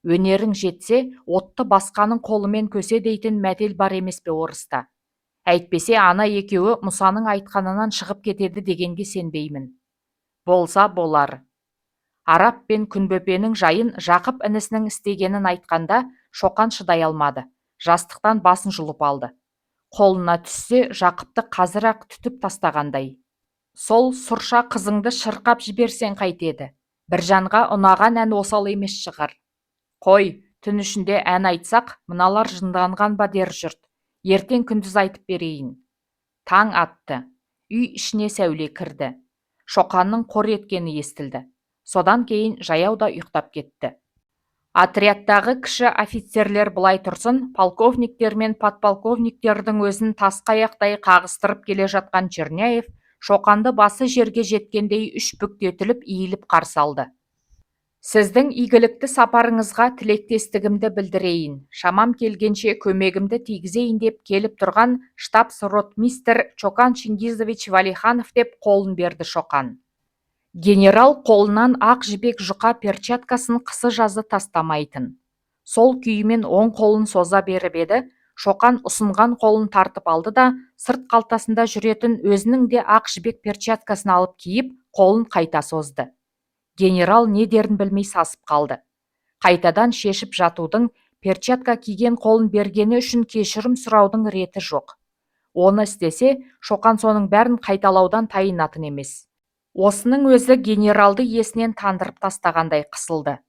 Өнерің жетсе, отты басқаның қолымен көсе дейтін мәтел бар емес пе орыста. Әйтпесе ана екеуі Мұсаның айтқанынан шығып кетеді дегенге сенбеймін. Болса болар. Арап пен Күнбөпенің жайын Жақып інісінің істегенін айтқанда Шоқан шыдай алмады. Жастықтан басын жұлып алды. Қолына түссе, Жақыпты қазір-ақ түтіп тастағандай. Сол сұрша қызыңды шырқап жіберсең қайтеді. Біржанға ұнаған ән осал емес шығар. Қой, түн ішінде ән айтсақ, мыналар жынданған ба дер жұрт. Ертең күндіз айтып берейін. Таң атты. Үй ішіне сәуле кірді. Шоқанның қор еткені естілді. Содан кейін жаяу да ұйықтап кетті. Отрядтағы кіші офицерлер былай тұрсын, полковниктер мен подполковниктердің өзін тасқаяқтай қағыстырып келе жатқан Черняев Шоқанды басы жерге жеткендей үш бүктетіліп иіліп қарсы алды. Сіздің игілікті сапарыңызға тілектестігімді білдірейін. Шамам келгенше көмегімді тигізейін деп келіп тұрған штабс-ротмистр Чокан Чингизович Валиханов деп қолын берді Шоқан. Генерал қолынан ақ жібек жұқа перчаткасын қысы жазы тастамайтын. Сол күйімен оң қолын соза беріп еді, Шоқан ұсынған қолын тартып алды да, сырт қалтасында жүретін өзінің де ақ жібек перчаткасын алып киіп, қолын қайта созды. Генерал не дерін білмей сасып қалды. Қайтадан шешіп жатудың, перчатка киген қолын бергені үшін кешірім сұраудың реті жоқ. Оны істесе, Шоқан соның бәрін қайталаудан тайынатын емес. Осының өзі генералды есінен тандырып тастағандай қысылды.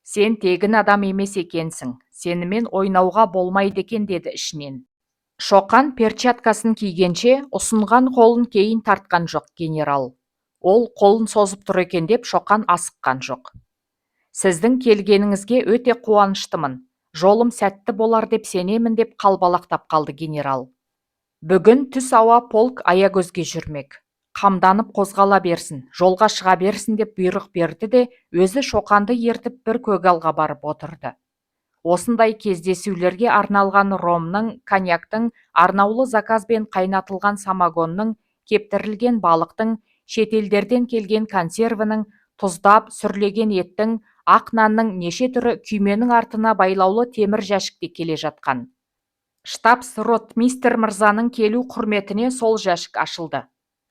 Сен тегін адам емес екенсің, сенімен ойнауға болмайды екен деді ішінен. Шоқан перчаткасын кигенше, ұсынған қолын кейін тартқан жоқ генерал. Ол қолын созып тұр екен деп Шоқан асыққан жоқ. Сіздің келгеніңізге өте қуаныштымын. Жолым сәтті болар деп сенемін деп қалбалақтап қалды генерал. Бүгін түс ауа полк аягөзге жүрмек. Қамданып қозғала берсін, жолға шыға берсін деп бұйрық берді де, өзі Шоқанды ертіп бір көгалға барып отырды. Осындай кездесулерге арналған ромның, коньяктың, арнаулы заказбен қайнатылған самогонның, кептірілген балықтың, шетелдерден келген консервінің, тұздап сүрлеген еттің, ақ нанның неше түрі күйменің артына байлаулы темір жәшікте келе жатқан. Штабс-ротмистр мырзаның келу құрметіне сол жәшік ашылды.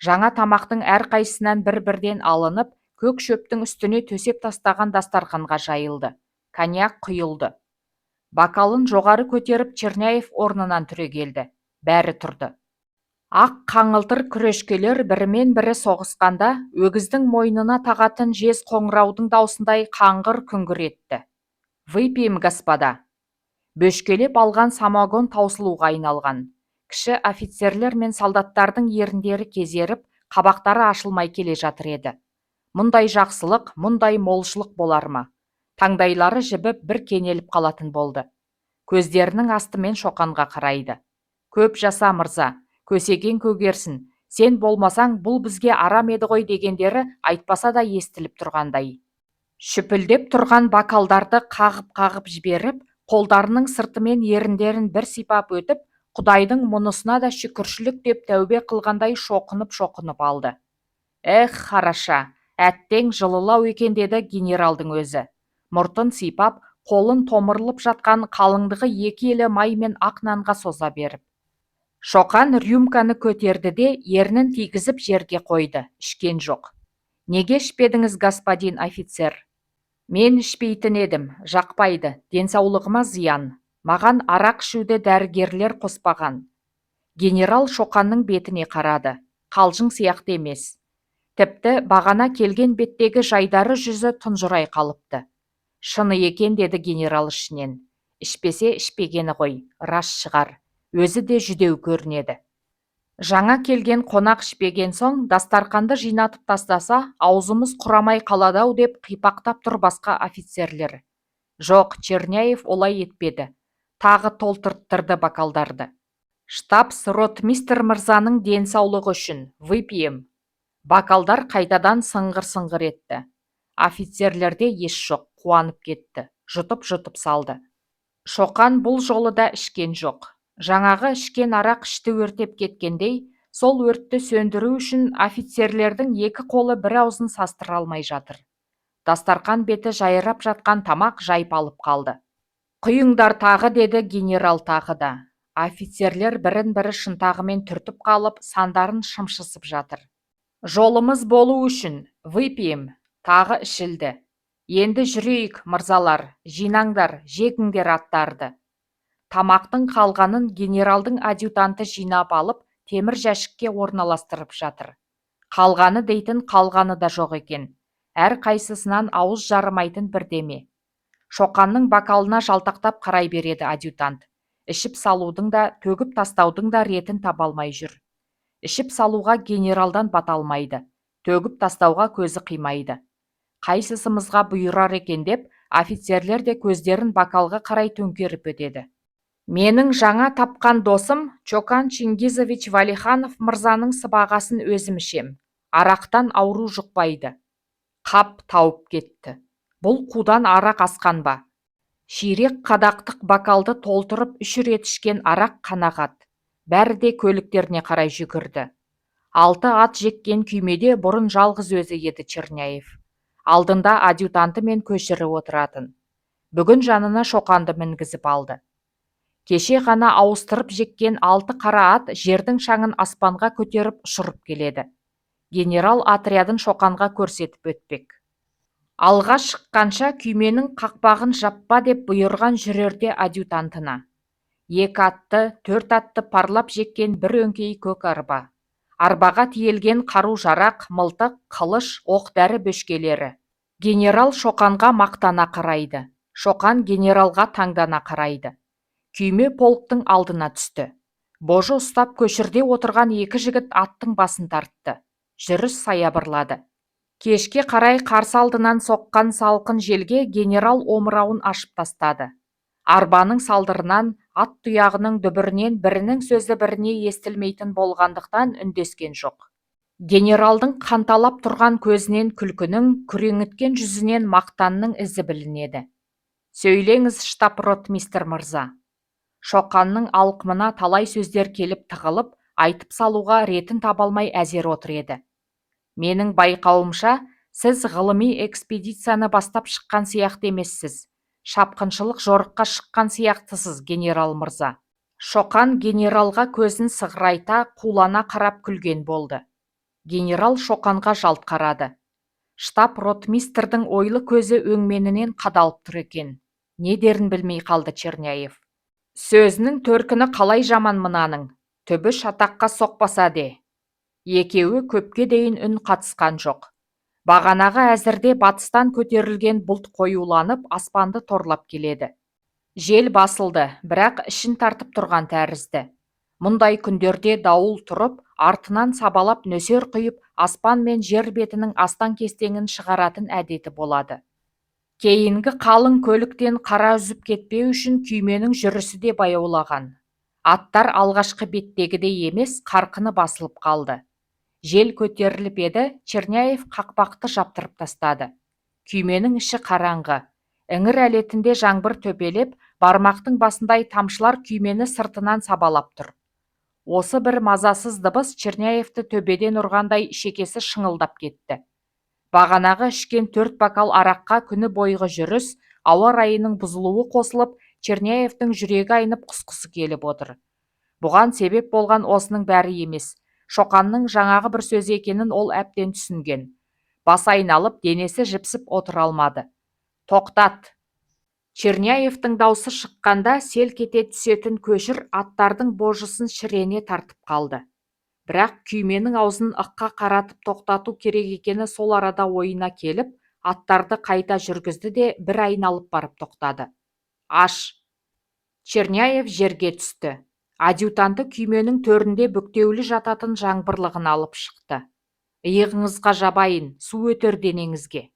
Жаңа тамақтың әрқайсынан бір-бірден алынып, көк шөптің үстіне төсеп тастаған дастарханға жайылды. Коньяк құйылды. Бокалын жоғары көтеріп Черняев орнынан түрегелді. Бәрі тұрды. Ақ қаңылтыр күрешкелер бірімен бірі соғысқанда, өгіздің мойнына тағатын жез қоңыраудың даусындай қаңғыр күңгір етті. Выпьем, господа. Бөшкелеп алған самогон таусылуға айналған. Кіші офицерлер мен солдаттардың еріндері кезеріп, қабақтары ашылмай келе жатыр еді. Мұндай жақсылық, мұндай молшылық болар ма? Таңдайлары жібіп бір кенеліп қалатын болды. Көздерінің астымен Шоқанға қарайды. Көп жаса мырза, көсеген көгерсін, сен болмасаң бұл бізге арам еді ғой дегендері айтпаса да естіліп тұрғандай. Шүпілдеп тұрған бокалдарды қағып жіберіп, қолдарының сыртымен еріндерін бір сипап өтіп, Құдайдың мұнысына да шүкіршілік деп тәубе қылғандай шоқынып алды. Эх, хараша, әттең жылылау екен деді генералдың өзі. Мұртын сипап, қолын томырылып жатқан қалыңдығы екі елі май мен ақ нанға соза беріп. Шоқан рюмканы көтерді де ернін тигізіп жерге қойды, ішкен жоқ. Неге ішпедіңіз, господин офицер? Мен ішпейтін едім, жақпайды, денсаулығыма зиян. Маған арақ ішуді дәрігерлер қоспаған. Генерал Шоқанның бетіне қарады. Қалжың сияқты емес. Тіпті бағана келген беттегі жайдары жүзі тұнжырай қалыпты. Шыны екен, деді генерал ішінен. Ішпесе ішпегені ғой, рас шығар. Өзі де жүдеу көрінеді. Жаңа келген қонақ ішпеген соң, дастарқанды жинатып тастаса, аузымыз құрамай қалады-ау деп қипақтап тұр басқа офицерлер. Жоқ, Черняев олай етпеді. Тағы толтырттырды бокалдарды. Штабс-ротмистр мырзаның денсаулығы үшін, выпьем. Бокалдар қайтадан сыңғыр-сыңғыр етті. Офицерлерде еш жоқ, қуанып кетті. Жұтып-жұтып салды. Шоқан бұл жолы да ішкен жоқ. Жаңағы ішкен арақ ішті өртеп кеткендей, сол өртті сөндіру үшін офицерлердің екі қолы бір аузын састыра алмай жатыр. Дастарқан беті жайрап жатқан тамақ жайып алып қалды. Құйыңдар тағы, деді генерал тағы да. Офицерлер бірін-бірі шынтағымен түртіп қалып, сандарын шымшысып жатыр. Жолымыз болу үшін, выпьем. Тағы ішілді. Енді жүрейік, мырзалар, жинаңдар, жегіңдер аттарды. Тамақтың қалғанын генералдың адъютанты жинап алып, темір жәшікке орналастырып жатыр. Қалғаны дейтін қалғаны да жоқ екен. Әр қайсысынан ауыз жарымайтын бірдеме. Шоқанның бокалына жалтақтап қарай береді адъютант. Ішіп салудың да, төгіп тастаудың да ретін таба алмай жүр. Ішіп салуға генералдан бата алмайды, төгіп тастауға көзі қимайды. Қайсысымызға бұйырар екен деп, офицерлер де көздерін бокалға қарай төңкеріп өтеді. Менің жаңа тапқан досым Чокан Чингизович Валиханов мырзаның сыбағасын өзім ішем. Арақтан ауру жұқпайды. Қап тауып кетті. Бұл қудан арақ асқан ба? Ширек қадақтық бокалды толтырып 3 рет ішкен арақ қанағат. Бәрі де көліктеріне қарай жүгірді. 6 ат жеккен күймеде бұрын жалғыз өзі еді Черняев. Алдында адъютанты мен көшірі отыратын. Бүгін жанына Шоқанды мінгізіп алды. Кеше ғана ауыстырып жеккен 6 қара ат жердің шаңын аспанға көтеріп ұшырып келеді. Генерал отрядын Шоқанға көрсетіп өтпек. Алға шыққанша күйменің қақпағын жаппа деп бұйырған жүрерде адъютантына. 2 атты, 4 атты парлап жеккен бір өңкей көк арба. Арбаға тиелген қару-жарақ, мылтық, қылыш, оқ-дәрі бөшкелері. Генерал Шоқанға мақтана қарайды. Шоқан генералға таңдана қарайды. Күйме полктың алдына түсті. Божы ұстап көшірде отырған 2 жігіт аттың басын тартты. Жүріс саябырлады. Кешке қарай қарсы алдынан соққан салқын желге генерал омырауын ашып тастады. Арбаның салдырынан, ат тұяғының дүбірінен бірінің сөзі біріне естілмейтін болғандықтан үндескен жоқ. Генералдың қанталап тұрған көзінен күлкінің, күреңіткен жүзінен мақтанның ізі білінеді. Сөйлеңіз, штаб-ротмистр мырза. Шоқанның алқымына талай сөздер келіп тығылып, айтып салуға ретін табалмай әзер отыр еді. Менің байқауымша, сіз ғылыми экспедицияны бастап шыққан сияқты емессіз. Шапқыншылық жорыққа шыққан сияқтысыз, генерал мырза. Шоқан генералға көзін сығырайта, қулана қарап күлген болды. Генерал Шоқанға жалт қарады. Штаб-ротмистрдің ойлы көзі өңменінен қадалып тұр екен. Не дерін білмей қалды Черняев. Сөзінің төркіні қалай жаман мынаның, түбі шатаққа соқпаса де. Екеуі көпке дейін үн қатысқан жоқ. Бағанағы әзірде батыстан көтерілген бұлт қоюланып, аспанды торлап келеді. Жел басылды, бірақ ішін тартып тұрған тәрізді. Мұндай күндерде дауыл тұрып, артынан сабалап нөсер құйып, аспан мен жер бетінің астан-кестеңін шығаратын әдеті болады. Кейінгі қалың көліктен қара үзіп кетпеу үшін күйменің жүрісі де баяулаған. Аттар алғашқы беттегідей емес, қарқыны басылып қалды. Жел көтеріліп еді, Черняев қақпақты жаптырып тастады. Күйменің іші қараңғы. Іңір әлетінде жаңбыр төпелеп, бармақтың басындай тамшылар күймені сыртынан сабалап тұр. Осы бір мазасыз дыбыс Черняевті төбеден ұрғандай шекесі шыңылдап кетті. Бағанағы ішкен 4 бокал араққа күні бойғы жүріс, ауа райының бұзылуы қосылып, Черняевтің жүрегі айнып құсқысы келіп отыр. Бұған себеп болған осының бәрі емес. Шоқанның жаңағы бір сөз екенін ол әбден түсінген. Басы айналып, денесі жіпсіп отыра алмады. Тоқтат! Черняевтің даусы шыққанда селк ете түсетін көшір аттардың божысын шірене тартып қалды. Бірақ күйменің аузын ыққа қаратып тоқтату керек екені сол арада ойына келіп, аттарды қайта жүргізді де бір айналып барып тоқтады. Аш. Черняев жерге түсті. Адъютанты күйменің төрінде бүктеулі жататын жаңбырлығын алып шықты. Иығыңызға жабайын, су өтер денеңізге.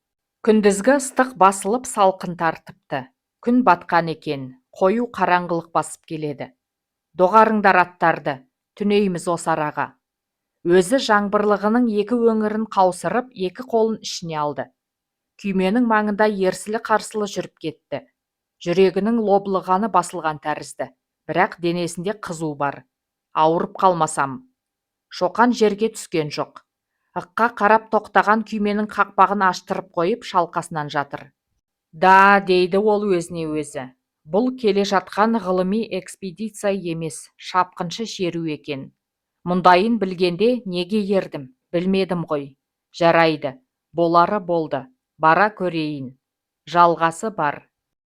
Күндізгі ыстық басылып салқын тартыпты. Күн батқан екен, қою қараңғылық басып келеді. Доғарыңдар аттарды, түнейміз осы араға. Өзі жаңбырлығының екі өңірін қаусырып, екі қолын ішіне алды. Күйменің маңында ерсілі-қарсылы жүріп кетті. Жүрегінің лоблығаны басылған тәрізді, бірақ денесінде қызу бар. Ауырып қалмасам. Шоқан жерге түскен жоқ. Ыққа қарап тоқтаған күйменің қақпағын аштырып қойып шалқасынан жатыр. Да, дейді ол өзіне өзі. Бұл келе жатқан ғылыми экспедиция емес, шапқыншы шеру екен. Мұндайын білгенде неге ердім, білмедім ғой. Жарайды, болары болды, бара көрейін. Жалғасы бар.